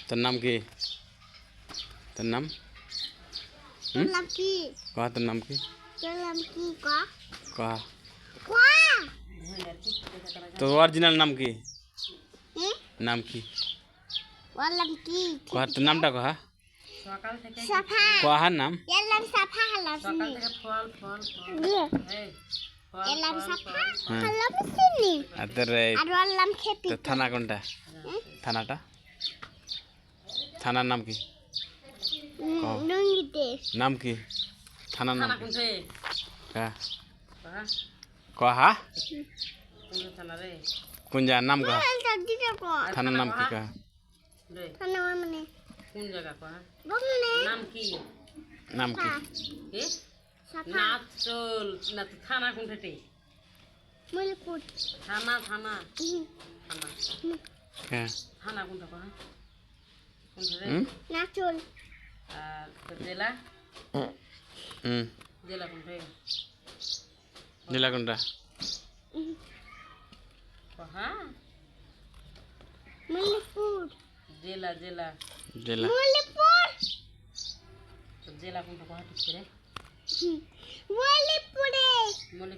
তোর নাম কি? তোর নাম কি কহ, তোর নাম কি? কহ তোর অরিজিনাল নাম কি? নাম কি? কহ তোর নামটা কহ। সকাল থেকে কহার নাম সকাল থেকে ফল ফল ফল এই ফল ফল ফল আর তোর তোর থানা কোনটা? থানাটা থানার নাম কি? নাম কি? থানার নাম থানা কি? কোনছে কহ কহা কহা কোন থানা রে কোন জায়গার নাম কহ? থানার নাম কি কহ? রে কোন জায়গা কহা নাম কি নাম কি? এ না চল না তো থানা কোনটাতে থানা থানা থানা হ্যাঁ থানা কোনটা কহা কোনটা রে আর তোর জেলা জেলা কোনটা জেলা কোনটা? কহা জেলা জেলা জেলা তোর জেলা কোনটা কহা ঠিক করে মলিক